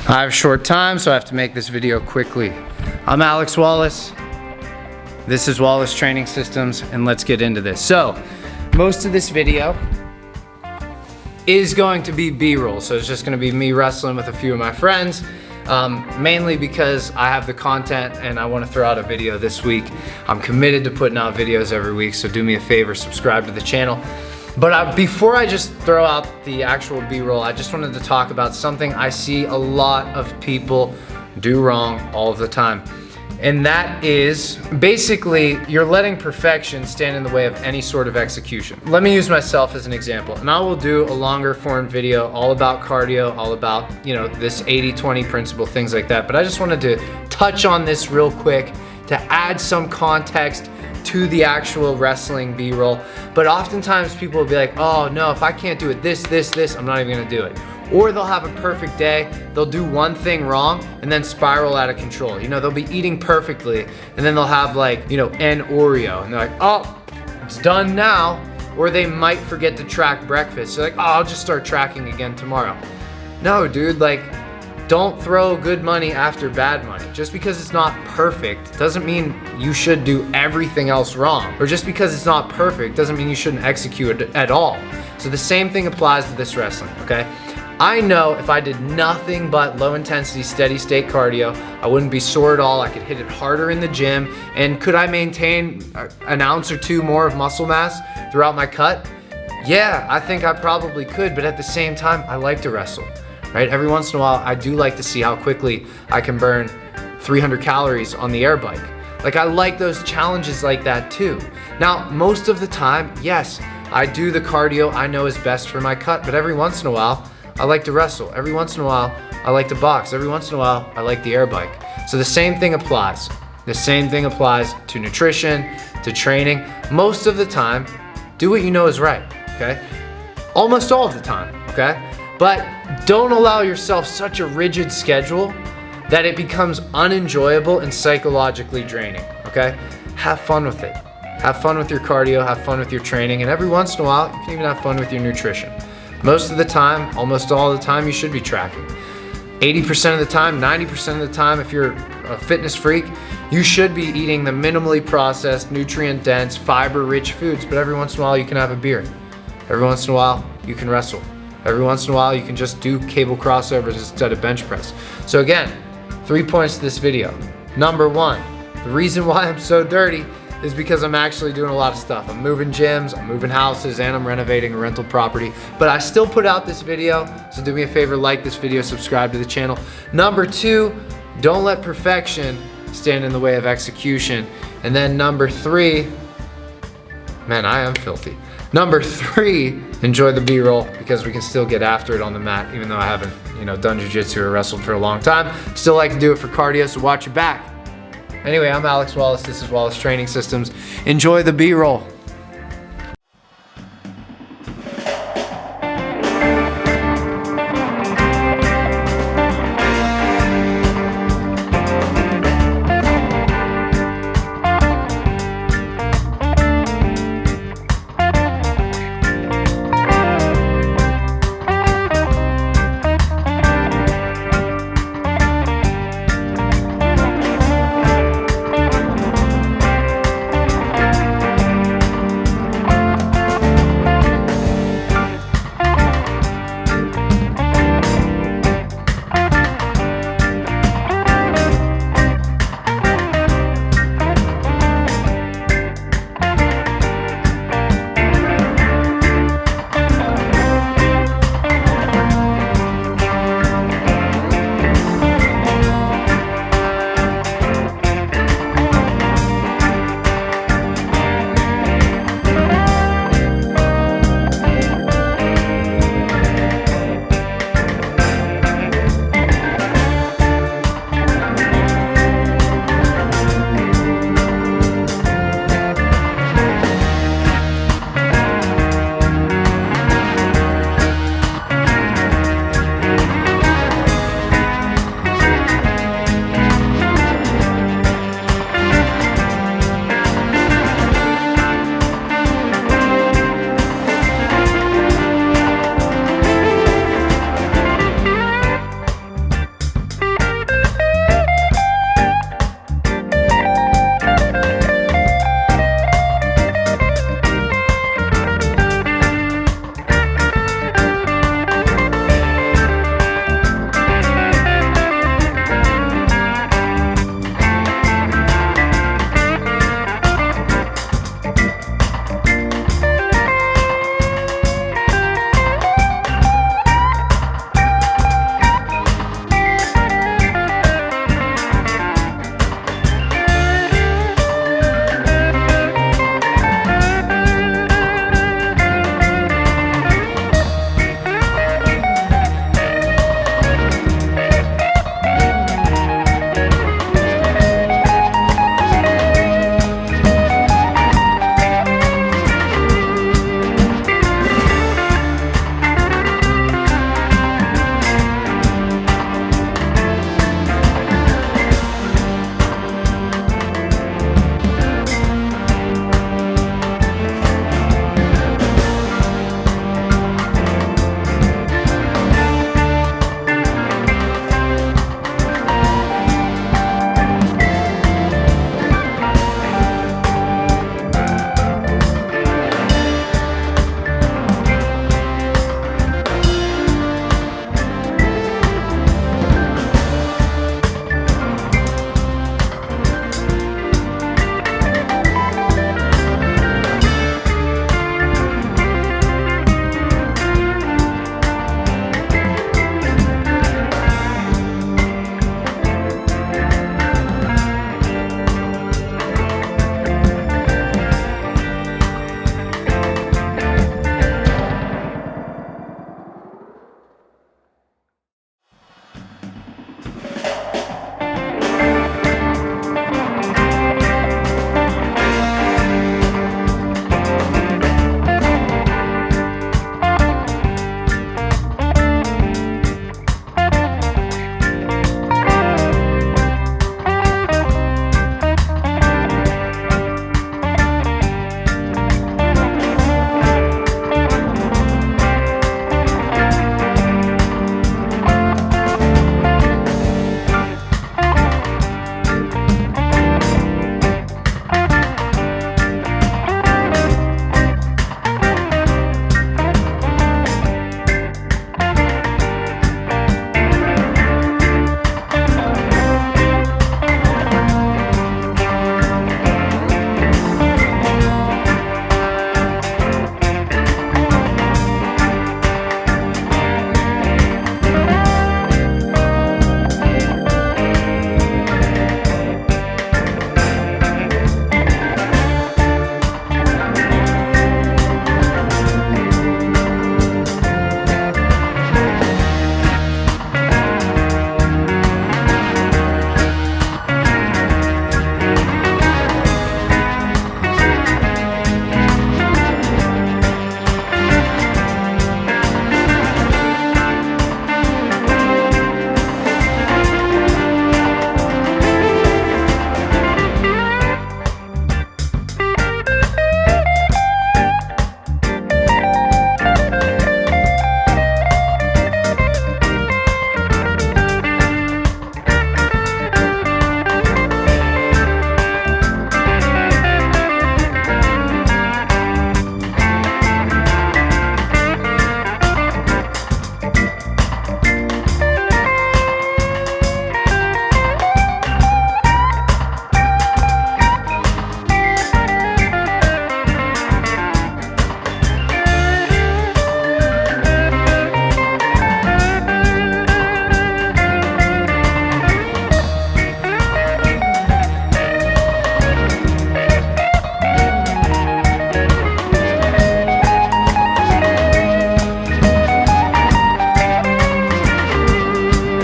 I have a short time, so I have to make this video quickly. I'm Alex Wallace. This is Wallace Training Systems, and let's get into this. So, most of this video is going to be B-roll. So it's just gonna be me wrestling with a few of my friends, mainly because I have the content and I wanna throw out a video this week. I'm committed to putting out videos every week, so do me a favor, subscribe to the channel. But before I just throw out the actual B-roll, I just wanted to talk about something I see a lot of people do wrong all of the time. And that is basically you're letting perfection stand in the way of any sort of execution. Let me use myself as an example, and I will do a longer form video all about cardio, all about, this 80-20 principle, things like that. But I just wanted to touch on this real quick to add some context to the actual wrestling B-roll. But oftentimes people will be like, oh no, if I can't do it this, I'm not even gonna do it. Or they'll have a perfect day, they'll do one thing wrong and then spiral out of control. They'll be eating perfectly and then they'll have an Oreo and they're like, oh, it's done now. Or they might forget to track breakfast. They're like, oh, I'll just start tracking again tomorrow. No, dude, don't throw good money after bad money. Just because it's not perfect doesn't mean you should do everything else wrong. Or just because it's not perfect doesn't mean you shouldn't execute it at all. So the same thing applies to this wrestling, okay? I know if I did nothing but low intensity, steady state cardio, I wouldn't be sore at all. I could hit it harder in the gym. And could I maintain an ounce or two more of muscle mass throughout my cut? Yeah, I think I probably could, but at the same time, I like to wrestle, right? Every once in a while, I do like to see how quickly I can burn 300 calories on the air bike. I like those challenges like that too. Now, most of the time, yes, I do the cardio I know is best for my cut, but every once in a while, I like to wrestle. Every once in a while, I like to box. Every once in a while, I like the air bike. So the same thing applies. The same thing applies to nutrition, to training. Most of the time, do what you know is right, okay? Almost all of the time, okay? But don't allow yourself such a rigid schedule that it becomes unenjoyable and psychologically draining, okay? Have fun with it. Have fun with your cardio, have fun with your training, and every once in a while, you can even have fun with your nutrition. Most of the time, almost all the time, you should be tracking. 80% of the time, 90% of the time, if you're a fitness freak, you should be eating the minimally processed, nutrient-dense, fiber-rich foods, but every once in a while, you can have a beer. Every once in a while, you can wrestle. Every once in a while, you can just do cable crossovers instead of bench press. So again, 3 points to this video. Number one, the reason why I'm so dirty is because I'm actually doing a lot of stuff. I'm moving gyms, I'm moving houses, and I'm renovating a rental property. But I still put out this video, so do me a favor, like this video, subscribe to the channel. Number two, don't let perfection stand in the way of execution. And then number three, man, I am filthy. Number three, enjoy the B-roll because we can still get after it on the mat, even though I haven't, done jiu-jitsu or wrestled for a long time. Still like to do it for cardio, so watch your back. Anyway, I'm Alex Wallace. This is Wallace Training Systems. Enjoy the B-roll.